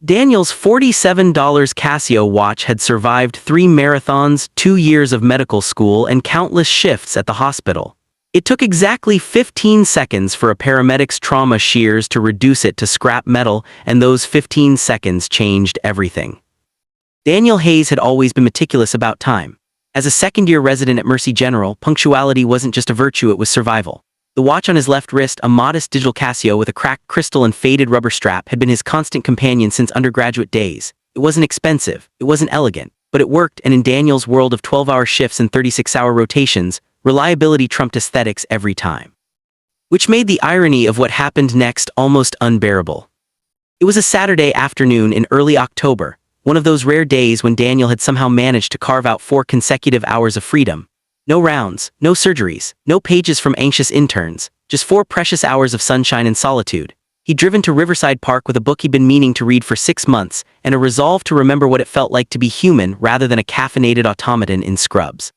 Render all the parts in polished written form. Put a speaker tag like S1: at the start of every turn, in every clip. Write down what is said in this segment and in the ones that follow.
S1: Daniel's $47 Casio watch had survived 3 marathons, 2 years of medical school, and countless shifts at the hospital. It took exactly 15 seconds for a paramedic's trauma shears to reduce it to scrap metal, and those 15 seconds changed everything. Daniel Hayes had always been meticulous about time. As a second-year resident at Mercy General, punctuality wasn't just a virtue, it was survival. The watch on his left wrist, a modest digital Casio with a cracked crystal and faded rubber strap, had been his constant companion since undergraduate days. It wasn't expensive, it wasn't elegant, but it worked, and in Daniel's world of 12-hour shifts and 36-hour rotations, reliability trumped aesthetics every time. Which made the irony of what happened next almost unbearable. It was a Saturday afternoon in early October, one of those rare days when Daniel had somehow managed to carve out 4 consecutive hours of freedom. No rounds, no surgeries, no pages from anxious interns, just 4 precious hours of sunshine and solitude. He'd driven to Riverside Park with a book he'd been meaning to read for 6 months, and a resolve to remember what it felt like to be human rather than a caffeinated automaton in scrubs.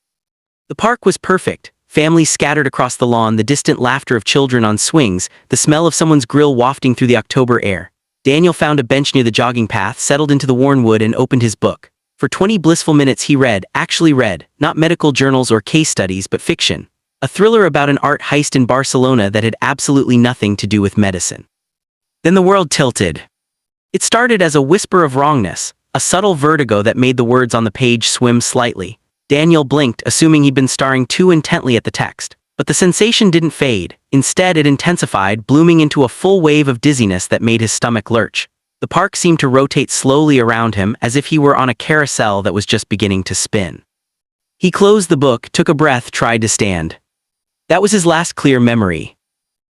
S1: The park was perfect, families scattered across the lawn, the distant laughter of children on swings, the smell of someone's grill wafting through the October air. Daniel found a bench near the jogging path, settled into the worn wood, and opened his book. For 20 blissful minutes he read, actually read, not medical journals or case studies but fiction. A thriller about an art heist in Barcelona that had absolutely nothing to do with medicine. Then the world tilted. It started as a whisper of wrongness, a subtle vertigo that made the words on the page swim slightly. Daniel blinked, assuming he'd been staring too intently at the text. But the sensation didn't fade. Instead, it intensified, blooming into a full wave of dizziness that made his stomach lurch. The park seemed to rotate slowly around him, as if he were on a carousel that was just beginning to spin. He closed the book, took a breath, tried to stand. That was his last clear memory.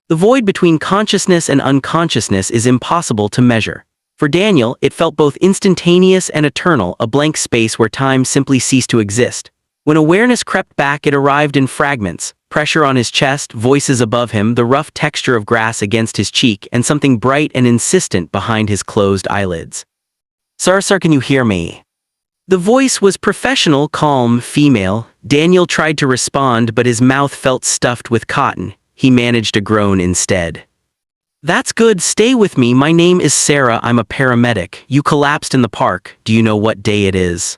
S1: The void between consciousness and unconsciousness is impossible to measure. For Daniel, it felt both instantaneous and eternal, a blank space where time simply ceased to exist. When awareness crept back, it arrived in fragments. Pressure on his chest, voices above him, the rough texture of grass against his cheek, and something bright and insistent behind his closed eyelids. "Sir, can you hear me?" The voice was professional, calm, female. Daniel tried to respond, but his mouth felt stuffed with cotton. He managed a groan instead. "That's good, stay with me. My name is Sarah, I'm a paramedic. You collapsed in the park. Do you know what day it is?"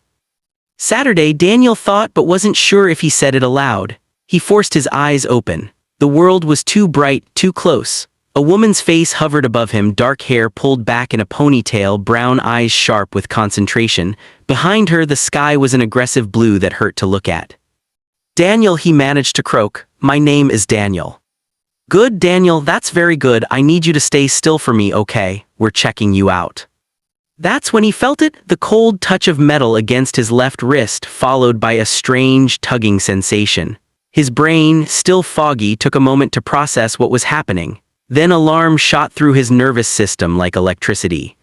S1: Saturday, Daniel thought, but wasn't sure if he said it aloud. He forced his eyes open. The world was too bright, too close. A woman's face hovered above him, dark hair pulled back in a ponytail, brown eyes sharp with concentration. Behind her, the sky was an aggressive blue that hurt to look at. "Daniel," he managed to croak. "My name is Daniel." "Good, Daniel, that's very good. I need you to stay still for me, okay? We're checking you out." That's when he felt it, the cold touch of metal against his left wrist, followed by a strange, tugging sensation. His brain, still foggy, took a moment to process what was happening. Then alarm shot through his nervous system like electricity.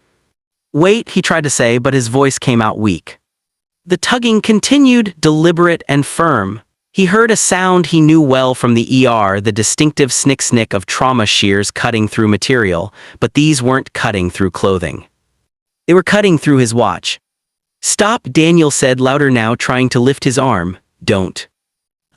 S1: "Wait," he tried to say, but his voice came out weak. The tugging continued, deliberate and firm. He heard a sound he knew well from the ER, the distinctive snick-snick of trauma shears cutting through material, but these weren't cutting through clothing. They were cutting through his watch. "Stop," Daniel said, louder now, trying to lift his arm. "Don't."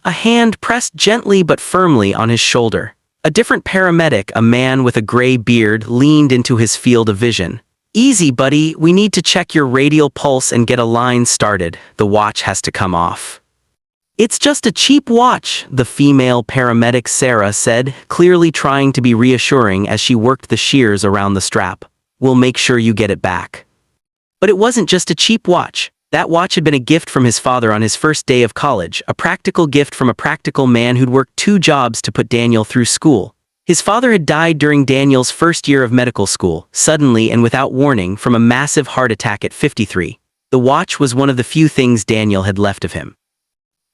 S1: A hand pressed gently but firmly on his shoulder. A different paramedic, a man with a gray beard, leaned into his field of vision. "Easy, buddy, we need to check your radial pulse and get a line started. The watch has to come off." "It's just a cheap watch," the female paramedic Sarah said, clearly trying to be reassuring as she worked the shears around the strap. "We'll make sure you get it back." But it wasn't just a cheap watch. That watch had been a gift from his father on his first day of college, a practical gift from a practical man who'd worked 2 jobs to put Daniel through school. His father had died during Daniel's first year of medical school, suddenly and without warning, from a massive heart attack at 53. The watch was one of the few things Daniel had left of him.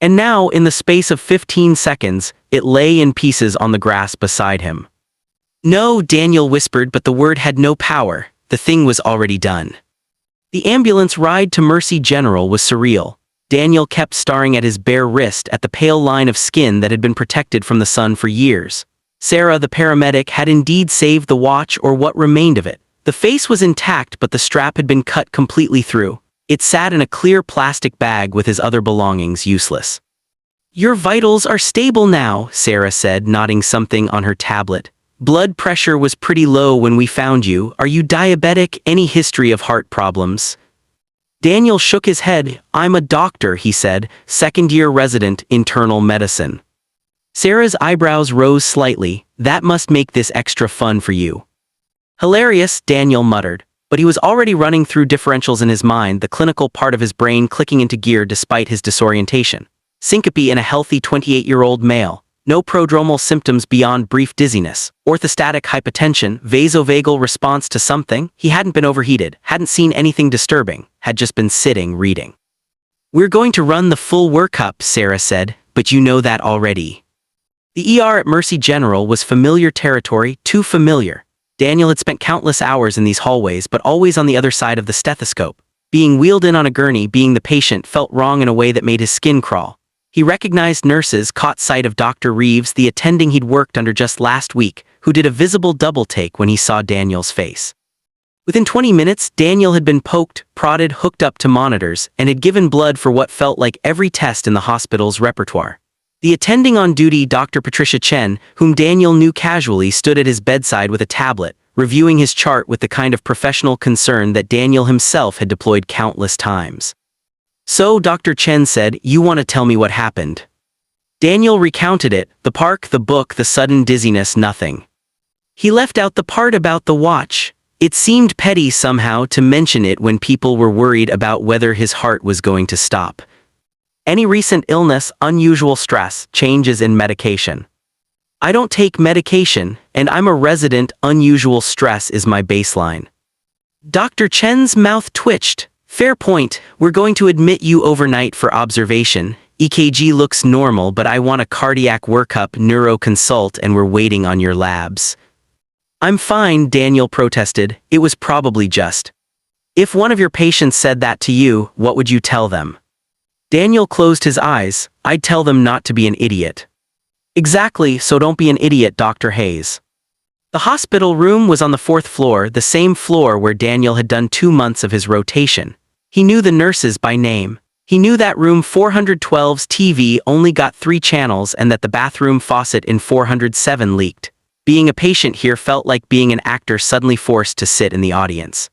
S1: And now, in the space of 15 seconds, it lay in pieces on the grass beside him. "No," Daniel whispered, but the word had no power. The thing was already done. The ambulance ride to Mercy General was surreal. Daniel kept staring at his bare wrist, at the pale line of skin that had been protected from the sun for years. Sarah, the paramedic, had indeed saved the watch, or what remained of it. The face was intact, but the strap had been cut completely through. It sat in a clear plastic bag with his other belongings useless. "Your vitals are stable now," Sarah said, nodding something on her tablet. Blood pressure was pretty low when we found you. Are you diabetic? Any history of heart problems? Daniel shook his head. I'm a doctor, he said, second-year resident, internal medicine. Sarah's eyebrows rose slightly. That must make this extra fun for you. Hilarious, Daniel muttered, but he was already running through differentials in his mind, the clinical part of his brain clicking into gear despite his disorientation. Syncope in a healthy 28-year-old male. No prodromal symptoms beyond brief dizziness. Orthostatic hypotension, vasovagal response to something. He hadn't been overheated, hadn't seen anything disturbing, had just been sitting reading. We're going to run the full workup, Sarah said, but you know that already. The ER at Mercy General was familiar territory, too familiar. Daniel had spent countless hours in these hallways, but always on the other side of the stethoscope. Being wheeled in on a gurney, being the patient, felt wrong in a way that made his skin crawl. He recognized nurses, caught sight of Dr. Reeves, the attending he'd worked under just last week, who did a visible double-take when he saw Daniel's face. Within 20 minutes, Daniel had been poked, prodded, hooked up to monitors, and had given blood for what felt like every test in the hospital's repertoire. The attending on duty, Dr. Patricia Chen, whom Daniel knew casually, stood at his bedside with a tablet, reviewing his chart with the kind of professional concern that Daniel himself had deployed countless times. So, Dr. Chen said, you want to tell me what happened? Daniel recounted it, the park, the book, the sudden dizziness, nothing. He left out the part about the watch. It seemed petty somehow to mention it when people were worried about whether his heart was going to stop. Any recent illness, unusual stress, changes in medication. I don't take medication, and I'm a resident. Unusual stress is my baseline. Dr. Chen's mouth twitched. Fair point, we're going to admit you overnight for observation. EKG looks normal, but I want a cardiac workup, neuro consult, and we're waiting on your labs. I'm fine, Daniel protested. It was probably just. If one of your patients said that to you, what would you tell them? Daniel closed his eyes. I'd tell them not to be an idiot. Exactly, so don't be an idiot, Dr. Hayes. The hospital room was on the 4th floor, the same floor where Daniel had done 2 months of his rotation. He knew the nurses by name. He knew that room 412's TV only got 3 channels and that the bathroom faucet in 407 leaked. Being a patient here felt like being an actor suddenly forced to sit in the audience.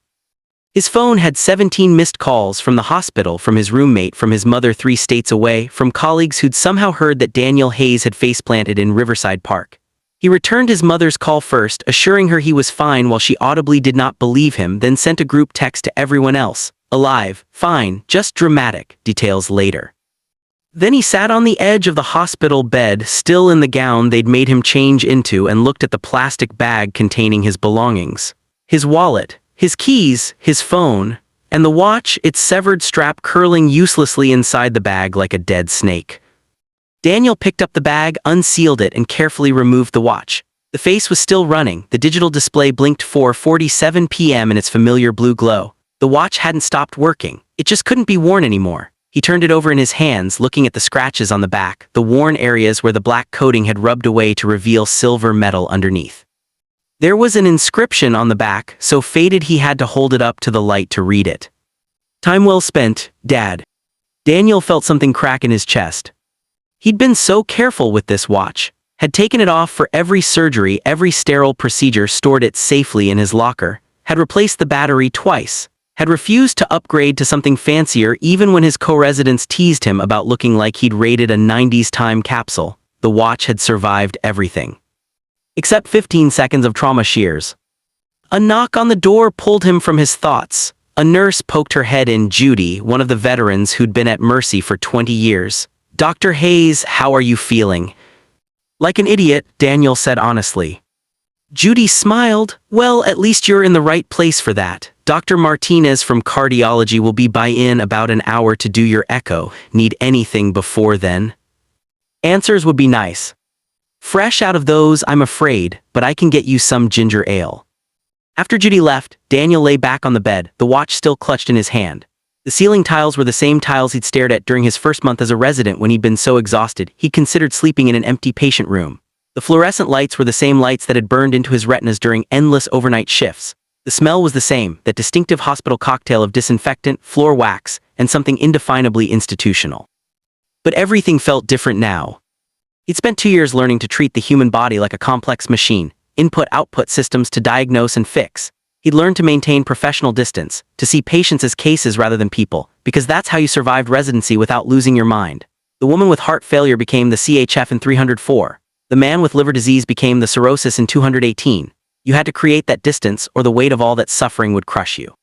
S1: His phone had 17 missed calls from the hospital, from his roommate, from his mother 3 states away, from colleagues who'd somehow heard that Daniel Hayes had faceplanted in Riverside Park. He returned his mother's call first, assuring her he was fine while she audibly did not believe him, then sent a group text to everyone else. Alive, fine, just dramatic, details later. Then he sat on the edge of the hospital bed, still in the gown they'd made him change into, and looked at the plastic bag containing his belongings. His wallet, his keys, his phone, and the watch, its severed strap curling uselessly inside the bag like a dead snake. Daniel picked up the bag, unsealed it, and carefully removed the watch. The face was still running, the digital display blinked 4:47 p.m. in its familiar blue glow. The watch hadn't stopped working, it just couldn't be worn anymore. He turned it over in his hands, looking at the scratches on the back, the worn areas where the black coating had rubbed away to reveal silver metal underneath. There was an inscription on the back, so faded he had to hold it up to the light to read it. Time well spent, Dad. Daniel felt something crack in his chest. He'd been so careful with this watch, had taken it off for every surgery, every sterile procedure, stored it safely in his locker, had replaced the battery twice, had refused to upgrade to something fancier even when his co-residents teased him about looking like he'd raided a 90s time capsule. The watch had survived everything. Except 15 seconds of trauma shears. A knock on the door pulled him from his thoughts. A nurse poked her head in. Judy, one of the veterans who'd been at Mercy for 20 years. Dr. Hayes, how are you feeling? Like an idiot, Daniel said honestly. Judy smiled. Well, at least you're in the right place for that. Dr. Martinez from cardiology will be by in about an hour to do your echo. Need anything before then? Answers would be nice. Fresh out of those, I'm afraid, but I can get you some ginger ale. After Judy left, Daniel lay back on the bed, the watch still clutched in his hand. The ceiling tiles were the same tiles he'd stared at during his first month as a resident when he'd been so exhausted he'd considered sleeping in an empty patient room. The fluorescent lights were the same lights that had burned into his retinas during endless overnight shifts. The smell was the same, that distinctive hospital cocktail of disinfectant, floor wax, and something indefinably institutional. But everything felt different now. He'd spent 2 years learning to treat the human body like a complex machine, input-output systems to diagnose and fix. He'd learned to maintain professional distance, to see patients as cases rather than people, because that's how you survived residency without losing your mind. The woman with heart failure became the CHF in 304. The man with liver disease became the cirrhosis in 218. You had to create that distance, or the weight of all that suffering would crush you.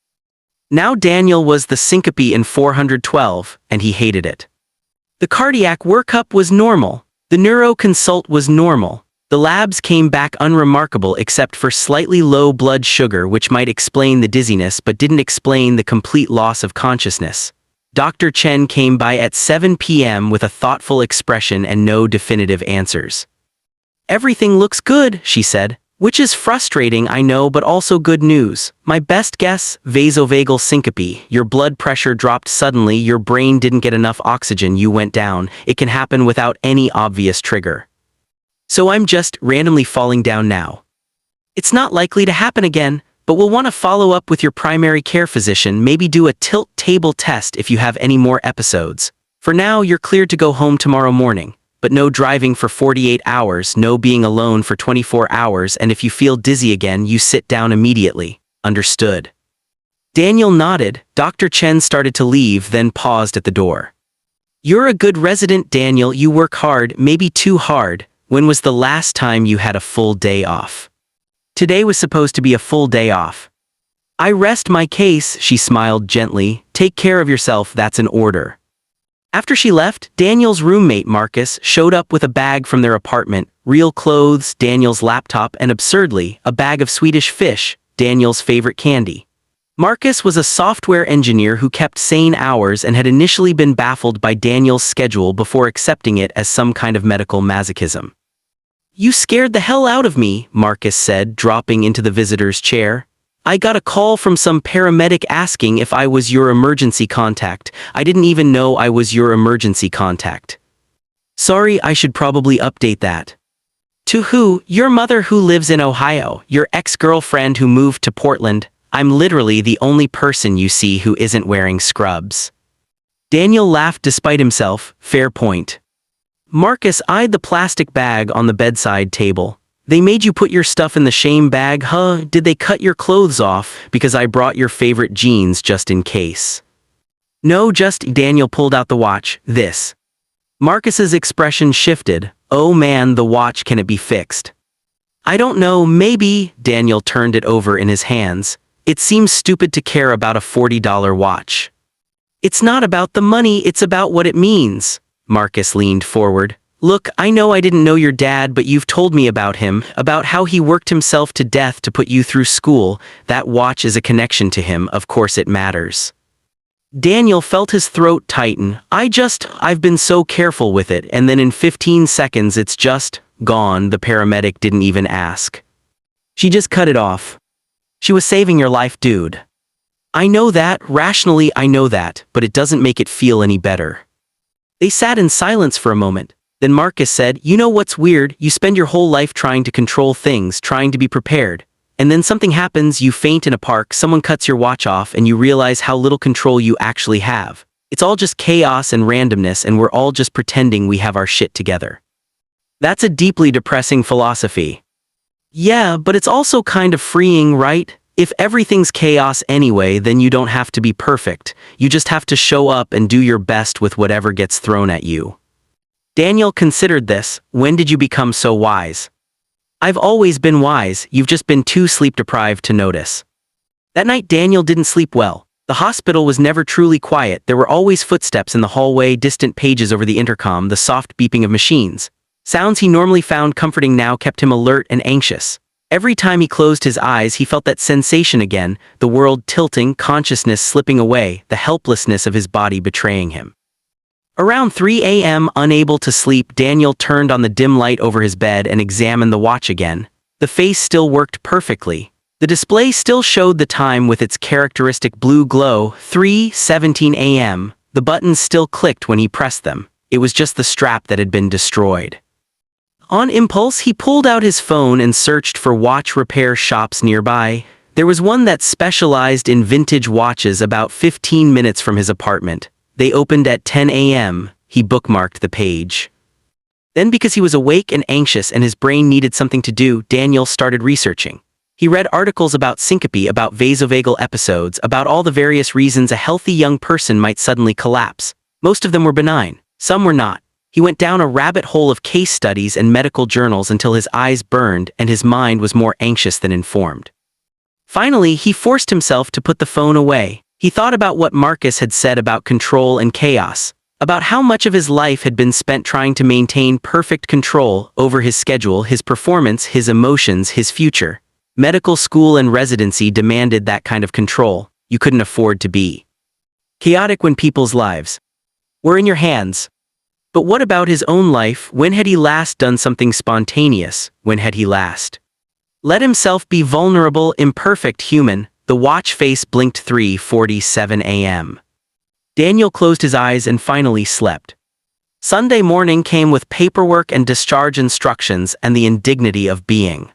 S1: Now Daniel was the syncope in 412, and he hated it. The cardiac workup was normal. The neuroconsult was normal. The labs came back unremarkable except for slightly low blood sugar, which might explain the dizziness but didn't explain the complete loss of consciousness. Dr. Chen came by at 7 p.m. with a thoughtful expression and no definitive answers. "Everything looks good," she said, "which is frustrating, I know, but also good news. My best guess, vasovagal syncope. Your blood pressure dropped suddenly, your brain didn't get enough oxygen, you went down. It can happen without any obvious trigger. So I'm just randomly falling down now. It's not likely to happen again, but we'll want to follow up with your primary care physician, maybe do a tilt table test if you have any more episodes. For now, you're cleared to go home tomorrow morning, but no driving for 48 hours, no being alone for 24 hours, and if you feel dizzy again, you sit down immediately. Understood." Daniel nodded. Dr. Chen started to leave, then paused at the door. "You're a good resident, Daniel. You work hard, maybe too hard. When was the last time you had a full day off?" "Today was supposed to be a full day off." "I rest my case," she smiled gently. "Take care of yourself, that's an order." After she left, Daniel's roommate Marcus showed up with a bag from their apartment, real clothes, Daniel's laptop, and absurdly, a bag of Swedish fish, Daniel's favorite candy. Marcus was a software engineer who kept sane hours and had initially been baffled by Daniel's schedule before accepting it as some kind of medical masochism. "You scared the hell out of me," Marcus said, dropping into the visitor's chair. "I got a call from some paramedic asking if I was your emergency contact. I didn't even know I was your emergency contact." "Sorry, I should probably update that." "To who?" "Your mother who lives in Ohio, your ex-girlfriend who moved to Portland. I'm literally the only person you see who isn't wearing scrubs." Daniel laughed despite himself. Fair point. Marcus eyed the plastic bag on the bedside table. "They made you put your stuff in the shame bag, huh? Did they cut your clothes off? Because I brought your favorite jeans just in case." "No, just..." Daniel pulled out the watch. "This." Marcus's expression shifted. "Oh man, the watch, can it be fixed?" "I don't know, maybe." Daniel turned it over in his hands. "It seems stupid to care about a $40 watch." "It's not about the money, it's about what it means." Marcus leaned forward. "Look, I know I didn't know your dad, but you've told me about him, about how he worked himself to death to put you through school. That watch is a connection to him, of course it matters." Daniel felt his throat tighten. I've been so careful with it, and then in 15 seconds it's just gone." The paramedic didn't even ask. "She just cut it off. She was saving your life, dude." "I know that, rationally I know that, but it doesn't make it feel any better." They sat in silence for a moment. Then Marcus said, "You know what's weird? You spend your whole life trying to control things, trying to be prepared. And then something happens, you faint in a park, someone cuts your watch off, and you realize how little control you actually have. It's all just chaos and randomness, and we're all just pretending we have our shit together." That's a deeply depressing philosophy. "Yeah, but it's also kind of freeing, right? If everything's chaos anyway, then you don't have to be perfect. You just have to show up and do your best with whatever gets thrown at you." Daniel considered this. "When did you become so wise?" "I've always been wise, you've just been too sleep-deprived to notice." That night Daniel didn't sleep well. The hospital was never truly quiet. There were always footsteps in the hallway, distant pages over the intercom, the soft beeping of machines. Sounds he normally found comforting now kept him alert and anxious. Every time he closed his eyes, he felt that sensation again, the world tilting, consciousness slipping away, the helplessness of his body betraying him. Around 3 a.m., unable to sleep, Daniel turned on the dim light over his bed and examined the watch again. The face still worked perfectly. The display still showed the time with its characteristic blue glow, 3:17 a.m. The buttons still clicked when he pressed them. It was just the strap that had been destroyed. On impulse, he pulled out his phone and searched for watch repair shops nearby. There was one that specialized in vintage watches about 15 minutes from his apartment. They opened at 10 a.m. He bookmarked the page. Then because he was awake and anxious and his brain needed something to do, Daniel started researching. He read articles about syncope, about vasovagal episodes, about all the various reasons a healthy young person might suddenly collapse. Most of them were benign, some were not. He went down a rabbit hole of case studies and medical journals until his eyes burned and his mind was more anxious than informed. Finally, he forced himself to put the phone away. He thought about what Marcus had said about control and chaos, about how much of his life had been spent trying to maintain perfect control over his schedule, his performance, his emotions, his future. Medical school and residency demanded that kind of control. You couldn't afford to be chaotic when people's lives were in your hands. But what about his own life? When had he last done something spontaneous? When had he last let himself be vulnerable, imperfect human? The watch face blinked 3:47 a.m. Daniel closed his eyes and finally slept. Sunday morning came with paperwork and discharge instructions and the indignity of being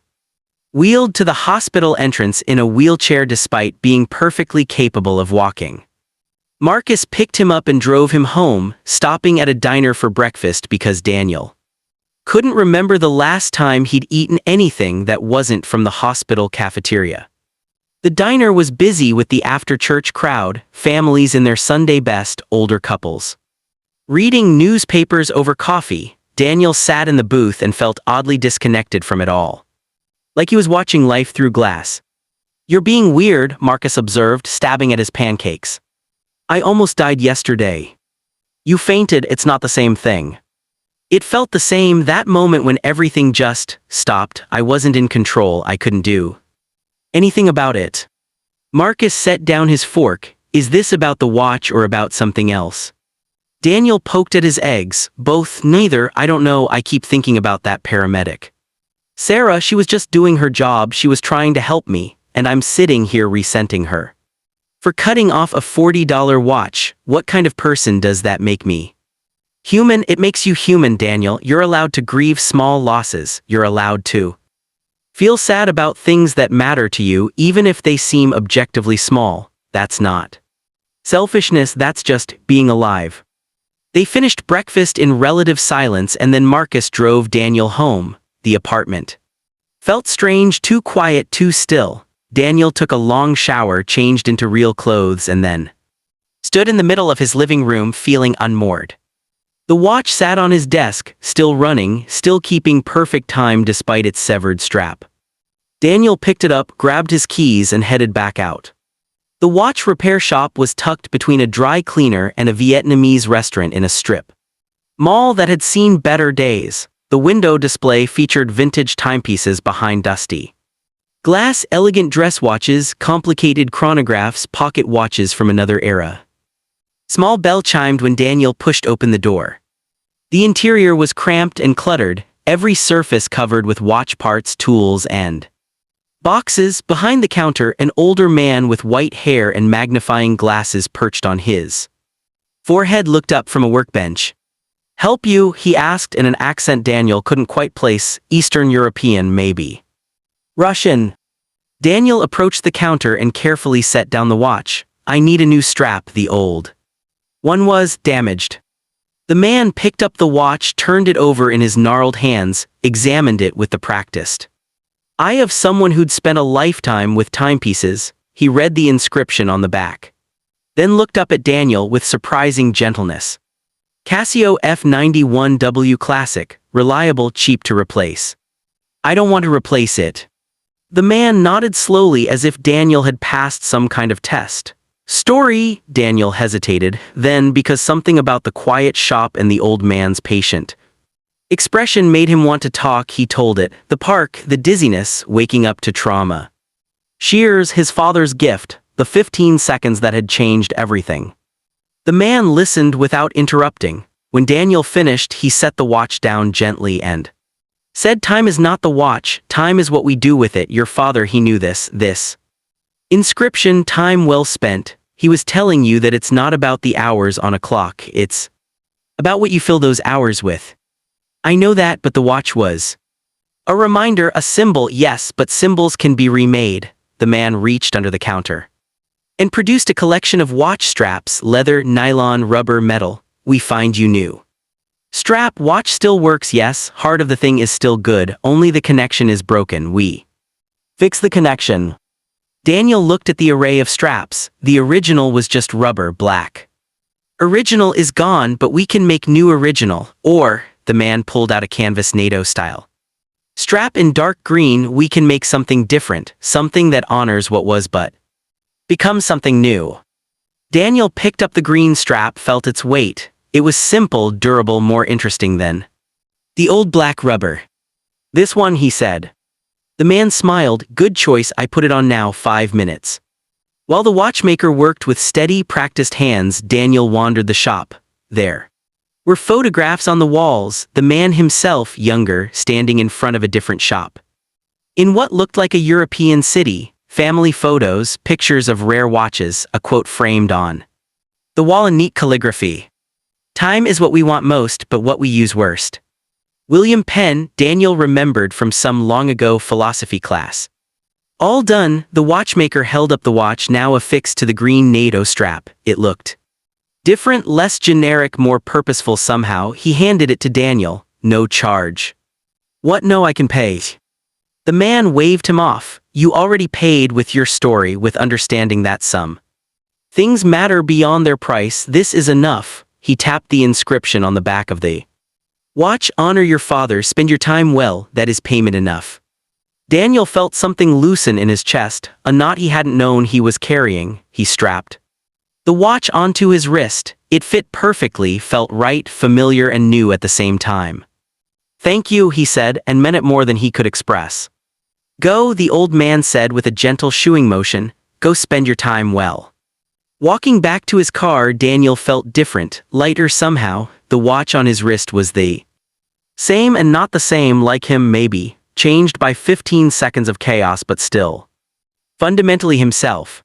S1: wheeled to the hospital entrance in a wheelchair despite being perfectly capable of walking. Marcus picked him up and drove him home, stopping at a diner for breakfast because Daniel couldn't remember the last time he'd eaten anything that wasn't from the hospital cafeteria. The diner was busy with the after-church crowd, families in their Sunday best, older couples reading newspapers over coffee. Daniel sat in the booth and felt oddly disconnected from it all. Like he was watching life through glass. "You're being weird," Marcus observed, stabbing at his pancakes. "I almost died yesterday." "You fainted, it's not the same thing." It felt the same that moment when everything just stopped. I wasn't in control, I couldn't do anything about it. Marcus set down his fork. Is this about the watch or about something else? Daniel poked at his eggs. Both. Neither. I don't know, I keep thinking about that paramedic. Sarah, she was just doing her job, she was trying to help me, and I'm sitting here resenting her for cutting off a $40 watch. What kind of person does that make me? Human. It makes you human, Daniel. You're allowed to grieve small losses. You're allowed to feel sad about things that matter to you, even if they seem objectively small. That's not selfishness, that's just being alive. They finished breakfast in relative silence and then Marcus drove Daniel home. The apartment felt strange, too quiet, too still. Daniel took a long shower, changed into real clothes, and then stood in the middle of his living room feeling unmoored. The watch sat on his desk, still running, still keeping perfect time despite its severed strap. Daniel picked it up, grabbed his keys, and headed back out. The watch repair shop was tucked between a dry cleaner and a Vietnamese restaurant in a strip mall that had seen better days. The window display featured vintage timepieces behind dusty glass, elegant dress watches, complicated chronographs, pocket watches from another era. Small bell chimed when Daniel pushed open the door. The interior was cramped and cluttered, every surface covered with watch parts, tools, and boxes. Behind the counter, an older man with white hair and magnifying glasses perched on his forehead looked up from a workbench. "Help you?" he asked in an accent Daniel couldn't quite place. Eastern European, maybe Russian. Daniel approached the counter and carefully set down the watch. "I need a new strap, the old one was damaged." The man picked up the watch, turned it over in his gnarled hands, examined it with the practiced eye of someone who'd spent a lifetime with timepieces. He read the inscription on the back, then looked up at Daniel with surprising gentleness. "Casio F91W Classic, reliable, cheap to replace." "I don't want to replace it." The man nodded slowly as if Daniel had passed some kind of test. "Story?" Daniel hesitated, then because something about the quiet shop and the old man's patient expression made him want to talk, he told it. The park, the dizziness, waking up to trauma. Shears, his father's gift, the 15 seconds that had changed everything. The man listened without interrupting. When Daniel finished, he set the watch down gently and said, "Time is not the watch, time is what we do with it. Your father, he knew this inscription, time well spent. He was telling you that it's not about the hours on a clock, it's about what you fill those hours with." "I know that, but the watch was a reminder, a symbol." "Yes, but symbols can be remade." The man reached under the counter and produced a collection of watch straps, leather, nylon, rubber, metal. "We find you new Strap watch still works, yes, heart of the thing is still good, only the connection is broken, we fix the connection. Daniel looked at the array of straps. The original was just rubber black. Original is gone, but we can make new original, or, the man pulled out a canvas NATO style strap in dark green. We can make something different, something that honors what was but becomes something new. Daniel picked up the green strap, felt its weight. It was simple, durable, more interesting than the old black rubber. This one, he said. The man smiled. Good choice, I put it on now, 5 minutes. While the watchmaker worked with steady, practiced hands, Daniel wandered the shop. There were photographs on the walls, the man himself, younger, standing in front of a different shop. In what looked like a European city, family photos, pictures of rare watches, a quote framed on the wall in neat calligraphy. Time is what we want most, but what we use worst. William Penn, Daniel remembered from some long ago philosophy class. All done, the watchmaker held up the watch, now affixed to the green NATO strap. It looked different, less generic, more purposeful somehow. He handed it to Daniel. No charge. What? No, I can pay. The man waved him off. You already paid with your story, with understanding that some things matter beyond their price. This is enough. He tapped the inscription on the back of the watch. Honor your father, spend your time well, that is payment enough. Daniel felt something loosen in his chest, a knot he hadn't known he was carrying. He strapped the watch onto his wrist. It fit perfectly, felt right, familiar and new at the same time. Thank you, he said, and meant it more than he could express. Go, the old man said with a gentle shooing motion, go spend your time well. Walking back to his car, Daniel felt different, lighter somehow. The watch on his wrist was the same and not the same, like him maybe, changed by 15 seconds of chaos, but still fundamentally himself.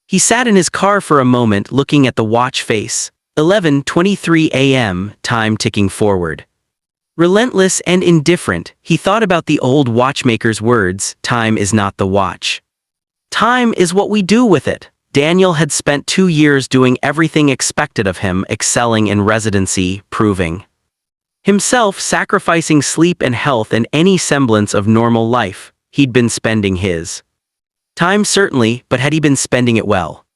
S1: He sat in his car for a moment, looking at the watch face. 11:23 a.m., time ticking forward. Relentless and indifferent, he thought about the old watchmaker's words, time is not the watch. Time is what we do with it. Daniel had spent 2 years doing everything expected of him, excelling in residency, proving himself, sacrificing sleep and health and any semblance of normal life. He'd been spending his time certainly, but had he been spending it well?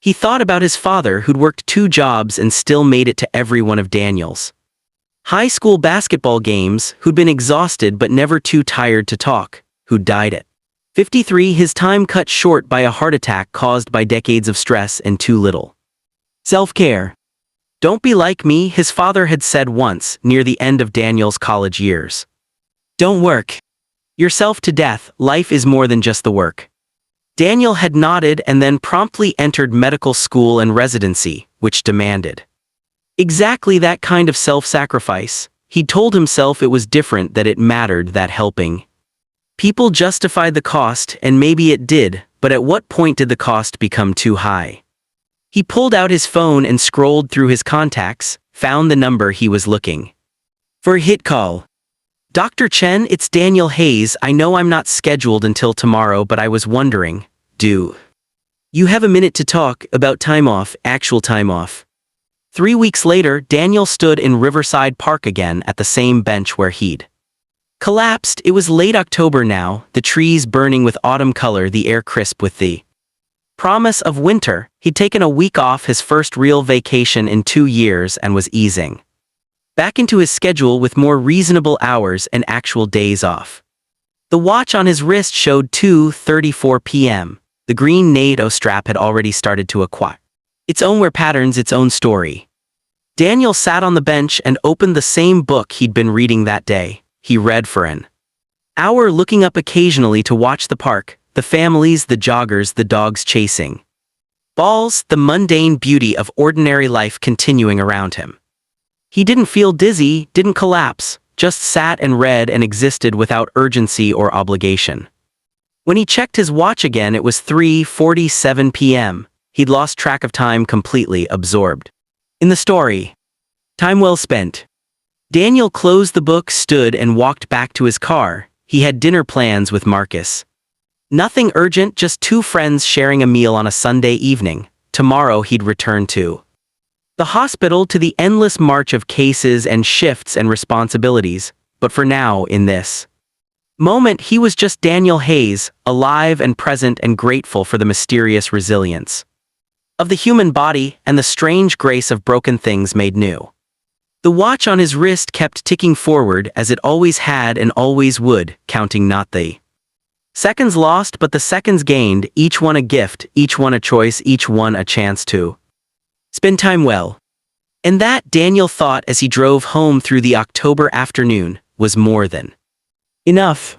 S1: He thought about his father, who'd worked 2 jobs and still made it to every one of Daniel's high school basketball games, who'd been exhausted but never too tired to talk, who died at 53, his time cut short by a heart attack caused by decades of stress and too little self-care. Don't be like me, his father had said once, near the end of Daniel's college years. Don't work yourself to death, life is more than just the work. Daniel had nodded and then promptly entered medical school and residency, which demanded exactly that kind of self-sacrifice. He told himself it was different, that it mattered, that helping people justified the cost, and maybe it did, but at what point did the cost become too high? He pulled out his phone and scrolled through his contacts, found the number he was looking for. A hit call. Dr. Chen, it's Daniel Hayes. I know I'm not scheduled until tomorrow, but I was wondering, do you have a minute to talk about time off, actual time off? 3 weeks later, Daniel stood in Riverside Park again at the same bench where he'd collapsed. It was late October now, the trees burning with autumn color, the air crisp with the promise of winter. He'd taken a week off, his first real vacation in 2 years, and was easing back into his schedule with more reasonable hours and actual days off. The watch on his wrist showed 2:34 p.m. The green NATO strap had already started to acquire its own wear patterns, its own story. Daniel sat on the bench and opened the same book he'd been reading that day. He read for an hour, looking up occasionally to watch the park, the families, the joggers, the dogs chasing balls, the mundane beauty of ordinary life continuing around him. He didn't feel dizzy, didn't collapse, just sat and read and existed without urgency or obligation. When he checked his watch again, it was 3:47 p.m. He'd lost track of time, completely absorbed in the story. Time well spent. Daniel closed the book, stood and walked back to his car. He had dinner plans with Marcus. Nothing urgent, just 2 friends sharing a meal on a Sunday evening. Tomorrow he'd return to The hospital to the endless march of cases and shifts and responsibilities, but for now, in this moment, he was just Daniel Hayes, alive and present and grateful for the mysterious resilience of the human body and the strange grace of broken things made new. The watch on his wrist kept ticking forward as it always had and always would, counting not the seconds lost but the seconds gained, each one a gift, each one a choice, each one a chance to spend time well. And that, Daniel thought as he drove home through the October afternoon, was more than enough.